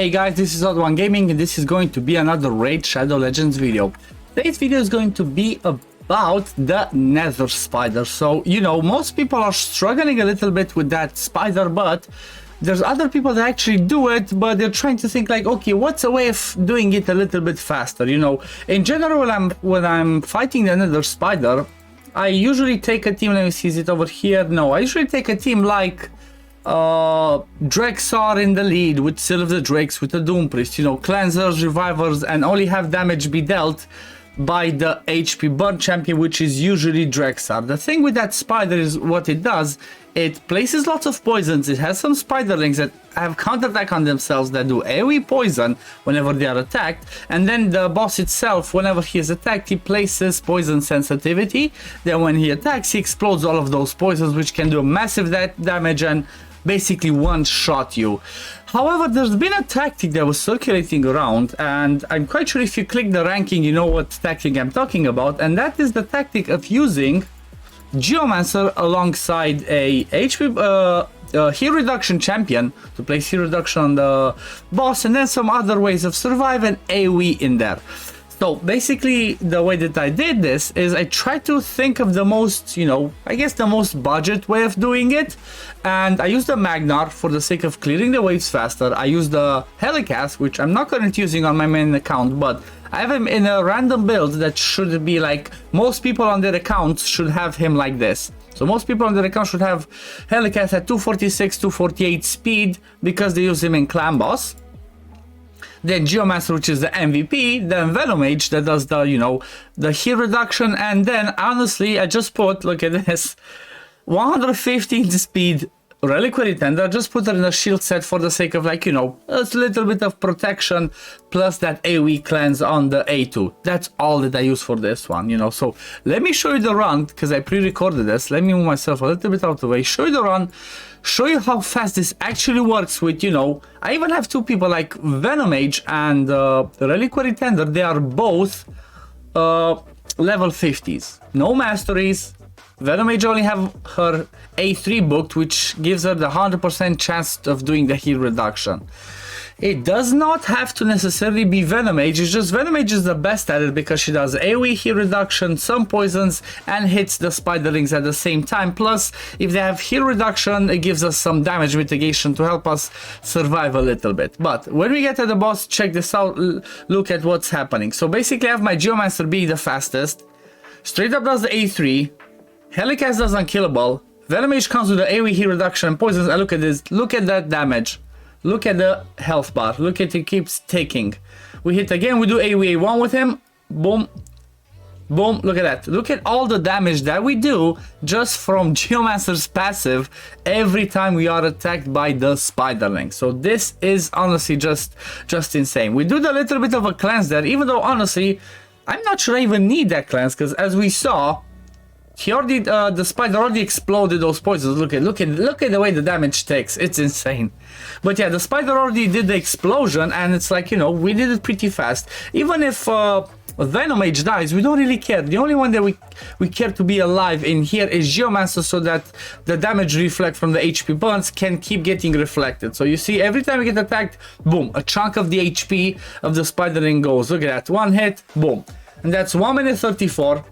Hey guys, this is OddOneGaming and this is going to be another Raid Shadow Legends video. Today's video is going to be about the Nether Spider. So, you know, most people are struggling a little bit with that spider, but there's other people that actually do it, but they're trying to think like, okay, what's a way of doing it a little bit faster? You know, in general, when I'm fighting the Nether Spider, I usually take a team. Let me see, is it over here? No, I usually take a team like Drakes are in the lead with Seal of the Drakes, with the Doom Priest, you know, cleansers, revivers, and only have damage be dealt by the HP burn champion, which is usually Drexar. The thing with that spider is what it does, it places lots of poisons. It has some spiderlings that have counterattack on themselves that do AoE poison whenever they are attacked, and then the boss itself, whenever he is attacked, he places poison sensitivity. Then when he attacks, he explodes all of those poisons, which can do massive damage and basically one-shot you. However, there's been a tactic that was circulating around, and I'm quite sure if you click the ranking, you know what tactic I'm talking about, and that is the tactic of using Geomancer alongside a HP heal reduction champion to place heal reduction on the boss, and then some other ways of survive and AoE in there. So basically, the way that I did this is I tried to think of the most, you know, I guess the most budget way of doing it. And I used the Magnar for the sake of clearing the waves faster. I used the Helicast, which I'm not currently using on my main account, but I have him in a random build that should be like, most people on their accounts should have him like this. So most people on their account should have Helicast at 246, 248 speed because they use him in Clan Boss. Then Geomancer, which is the MVP, then Venom that does the, you know, the heal reduction, and then honestly, I just put, look at this, 115 speed Reliquary Tender, just put it in a shield set for the sake of, like, you know, a little bit of protection, plus that AoE cleanse on the A2. That's all that I use for this one, you know. So let me show you the run, because I pre-recorded this. Let me move myself a little bit out of the way, show you the run, show you how fast this actually works with, you know, I even have two people like Venom and Reliquary Tender. They are both level 50s, no masteries. Venom only have her A3 booked, which gives her the 100% chance of doing the heal reduction. It does not have to necessarily be Venom, it's just Venom is the best at it because she does AoE heal reduction, some poisons, and hits the spiderlings at the same time. Plus, if they have heal reduction, it gives us some damage mitigation to help us survive a little bit. But when we get to the boss, check this out, look at what's happening. So basically I have my Geomancer being the fastest, straight up does the A3, Helicast does unkillable, Venom comes with the AoE heal reduction and poisons, and look at this, look at that damage. Look at the health bar, look at it keeps taking. We hit again, we do AoE 1 with him, boom, boom, look at that. Look at all the damage that we do just from Geomancer's passive every time we are attacked by the spiderling. So this is honestly just insane. We do the little bit of a cleanse there, even though honestly, I'm not sure I even need that cleanse, because as we saw, he already, the spider already exploded those poisons. Look at the way the damage takes. It's insane. But yeah, the spider already did the explosion, and it's like, you know, we did it pretty fast. Even if Venom dies, we don't really care. The only one that we care to be alive in here is Geomancer, so that the damage reflect from the HP burns can keep getting reflected. So you see, every time we get attacked, boom, a chunk of the HP of the spiderling goes. Look at that, one hit, boom. And that's 1 minute 34.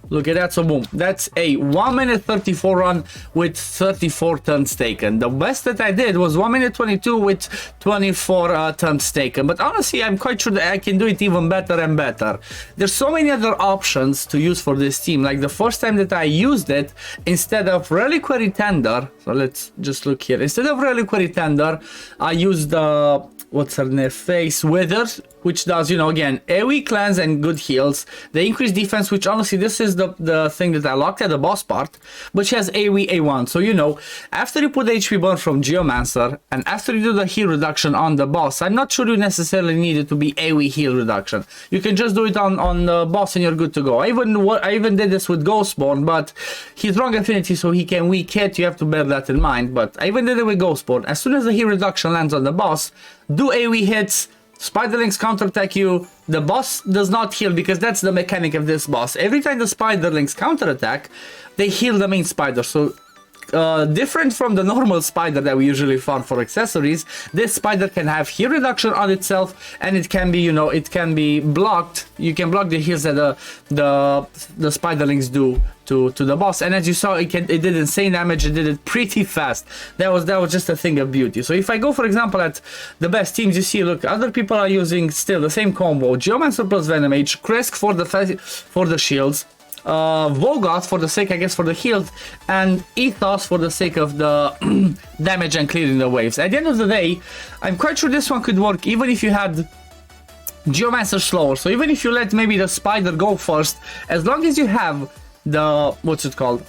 Look at that, so boom, that's a 1 minute 34 run with 34 turns taken. The best that I did was 1 minute 22 with 24 turns taken. But honestly, I'm quite sure that I can do it even better and better. There's so many other options to use for this team. Like the first time that I used it, instead of Reliquary Tender, so let's just look here. Instead of Reliquary Tender, I used the, what's her name, Face Withers, which does, you know, again, AoE cleanse and good heals. They increase defense, which honestly, this is the thing that I locked at the boss part, but she has AoE A1. So, you know, after you put HP burn from Geomancer, and after you do the heal reduction on the boss, I'm not sure you necessarily need it to be AoE heal reduction. You can just do it on the boss and you're good to go. I even did this with Ghostborn, but he's wrong affinity, so he can weak hit. You have to bear that in mind. But I even did it with Ghostborn. As soon as the heal reduction lands on the boss, do AoE hits, spiderlings counterattack you. The boss does not heal because that's the mechanic of this boss. Every time the spiderlings counterattack, they heal the main spider. So different from the normal spider that we usually farm for accessories, this spider can have heal reduction on itself, and it can be, you know, it can be blocked. You can block the heals that the spiderlings do to the boss, and as you saw, it did insane damage. It did it pretty fast. That was just a thing of beauty. So if I go, for example, at the best teams, you see, look, other people are using still the same combo: Geomancer plus Venom Mage, Kresk for the shields, Vogoth for the sake, I guess, for the heals, and Ethos for the sake of the damage and clearing the waves. At the end of the day, I'm quite sure this one could work even if you had Geomancer slower. So even if you let maybe the spider go first, as long as you have the, what's it called,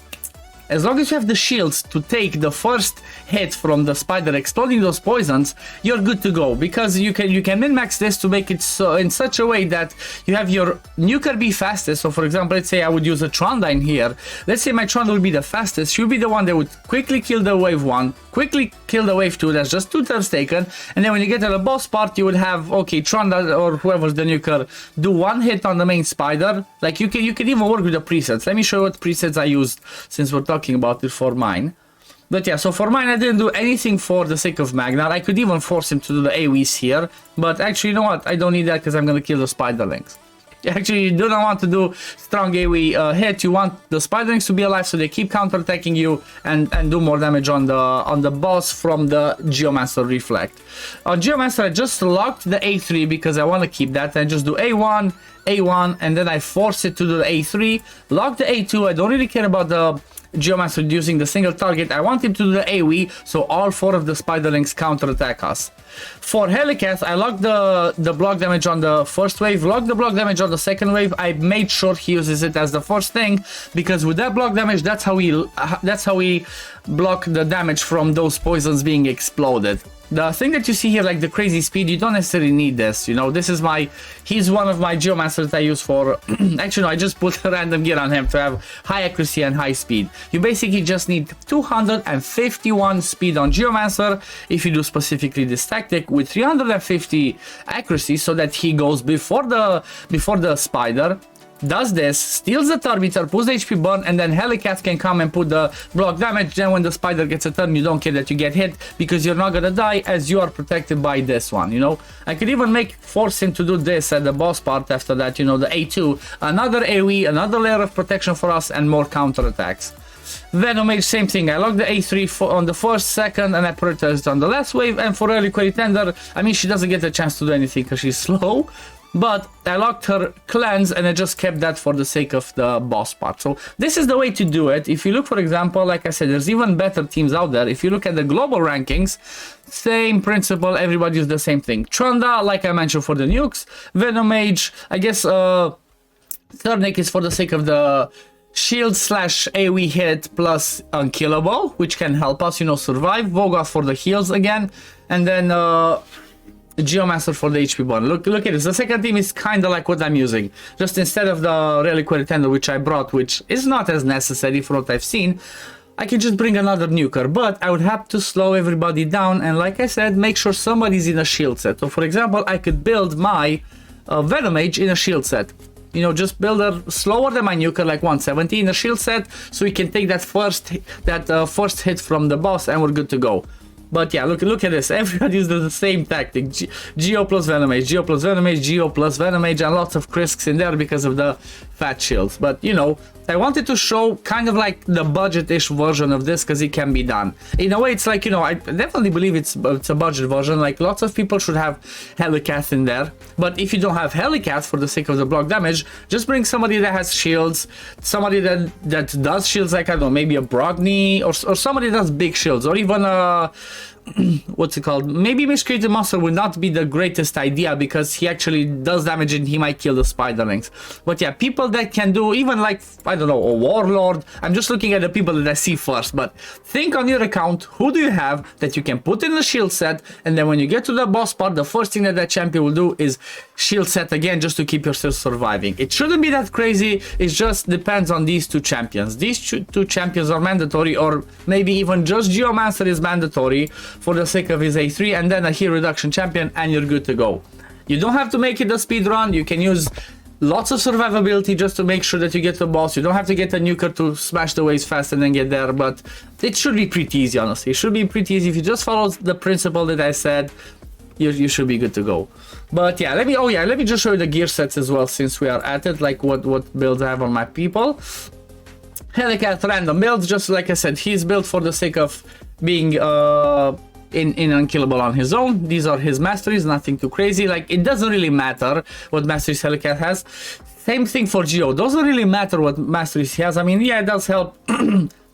as long as you have the shields to take the first hit from the spider exploding those poisons, you're good to go, because you can min-max this to make it so in such a way that you have your nuker be fastest. So for example, let's say I would use a Tranda in here. Let's say my Tranda would be the fastest. She would be the one that would quickly kill the wave 1, quickly kill the wave 2, that's just 2 turns taken, and then when you get to the boss part, you would have, okay, Tranda or whoever's the nuker do 1 hit on the main spider. Like you can even work with the presets. Let me show you what presets I used, since we're talking about it for mine. But yeah, so for mine, I didn't do anything for the sake of Magnar. I could even force him to do the AoEs here, but actually, you know what? I don't need that because I'm gonna kill the spiderlings. Actually, you do not want to do strong AoE hit. You want the spiderlings to be alive so they keep counterattacking you and do more damage on the boss from the Geomancer Reflect. On Geomancer, I just locked the A3 because I want to keep that. I just do A1, A1, and then I force it to do the A3. Lock the A2. I don't really care about the Geomancer reducing the single target. I want him to do the AoE, so all 4 of the spiderlings counterattack us. For Helicath, I locked the block damage on the first wave, locked the block damage on the second wave. I made sure he uses it as the first thing, because with that block damage, that's how we block the damage from those poisons being exploded. The thing that you see here, like the crazy speed, you don't necessarily need this, you know. This is he's one of my Geomancers that I use for, actually no, I just put a random gear on him to have high accuracy and high speed. You basically just need 251 speed on Geomancer if you do specifically this tactic, with 350 accuracy, so that he goes before the spider, does this, steals the turn meter, pulls the HP burn, and then Helicath can come and put the block damage. Then when the spider gets a turn, you don't care that you get hit, because you're not gonna die, as you are protected by this one, you know. I could even force him to do this at the boss part after that, you know, the A2, another AoE, another layer of protection for us, and more counterattacks. Venom Mage, same thing. I locked the A3 on the first, second, and I prioritized on the last wave. And for Reliquary Tender, I mean, she doesn't get a chance to do anything because she's slow, but I locked her cleanse, and I just kept that for the sake of the boss part. So this is the way to do it. If you look, for example, like I said, there's even better teams out there. If you look at the global rankings, same principle, everybody uses the same thing. Tranda, like I mentioned, for the nukes. Venom Mage, I guess Thurnick is for the sake of the shield / AoE hit plus unkillable, which can help us, you know, survive. Vogoth for the heals again, and then Geomancer for the HP burn. Look at this. The second team is kind of like what I'm using. Just instead of the Reliquary Tender, which I brought, which is not as necessary for what I've seen, I can just bring another nuker. But I would have to slow everybody down, and like I said, make sure somebody's in a shield set. So for example, I could build my Venom Mage in a shield set. You know, just build her slower than my nuker, like 170 in a shield set, so we can take that first hit from the boss, and we're good to go. But yeah, look at this. Everybody uses the same tactic. Geo plus Venom Mage, Geo plus Venom Mage, Geo plus Venom Mage, and lots of Krisks in there because of the fat shields. But you know, I wanted to show kind of like the budget-ish version of this, because it can be done. In a way, it's like, you know, I definitely believe it's a budget version. Like, lots of people should have Helicath in there. But if you don't have Helicath for the sake of the block damage, just bring somebody that has shields, somebody that does shields, like, I don't know, maybe a Brogni, or somebody that does big shields, or even a what's it called? Maybe Miscreated Monster would not be the greatest idea, because he actually does damage and he might kill the spiderlings. But yeah, people that can do even, like, I don't know, a Warlord. I'm just looking at the people that I see first, but think on your account, who do you have that you can put in the shield set, and then when you get to the boss part, the first thing that champion will do is shield set again, just to keep yourself surviving. It shouldn't be that crazy. It just depends on these two champions. These two champions are mandatory, or maybe even just Geomancer is mandatory for the sake of his A3, and then a heal reduction champion, and you're good to go. You don't have to make it a speed run. You can use Lots of survivability just to make sure that you get the boss. You don't have to get a nuker to smash the waves fast and then get there, but it should be pretty easy, honestly. It should be pretty easy. If you just follow the principle that I said, you should be good to go. But yeah, let me just show you the gear sets as well, since we are at it, like what builds I have on my people. Helicat random builds, just like I said, he's built for the sake of being in unkillable on his own. These are his masteries, nothing too crazy. Like, it doesn't really matter what masteries Helicat has. Same thing for Geo, doesn't really matter what masteries he has. I mean, yeah, it does help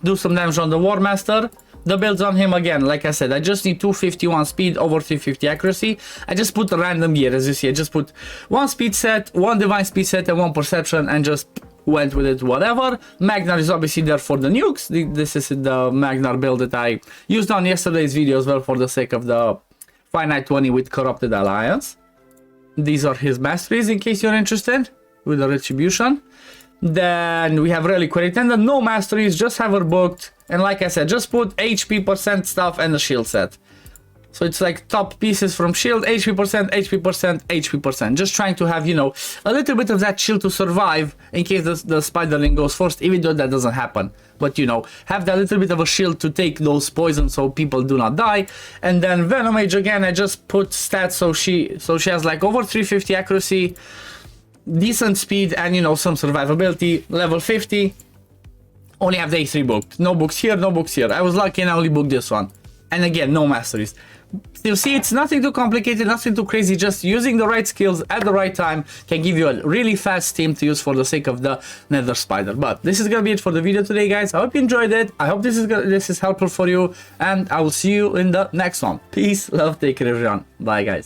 do some damage on the War Master. The builds on him, again, like I said, I just need 251 speed over 350 accuracy. I just put a random gear, as you see. I just put one speed set, one divine speed set, and one perception, and just went with it, whatever. Magnar is obviously there for the nukes. This is the Magnar build that I used on yesterday's video as well, for the sake of the finite 20 with Corrupted Alliance. These are his masteries, in case you're interested, with the retribution. Then we have Relic Tender, no masteries, just have her booked. And like I said, just put HP percent stuff and the shield set. So it's like top pieces from shield, HP percent, HP percent, HP percent. Just trying to have, you know, a little bit of that shield to survive in case the Spiderling goes first, even though that doesn't happen. But, you know, have that little bit of a shield to take those poisons so people do not die. And then Venom Mage, again, I just put stats so she has like over 350 accuracy, decent speed, and, you know, some survivability. Level 50. Only have day 3 booked. No books here, no books here. I was lucky and I only booked this one. And again, no masteries. You see, it's nothing too complicated, nothing too crazy. Just using the right skills at the right time can give you a really fast team to use for the sake of the Nether Spider. But this is gonna be it for the video today, guys. I hope you enjoyed it. I hope this is helpful for you, and I will see you in the next one. Peace, love, take care, everyone. Bye, guys.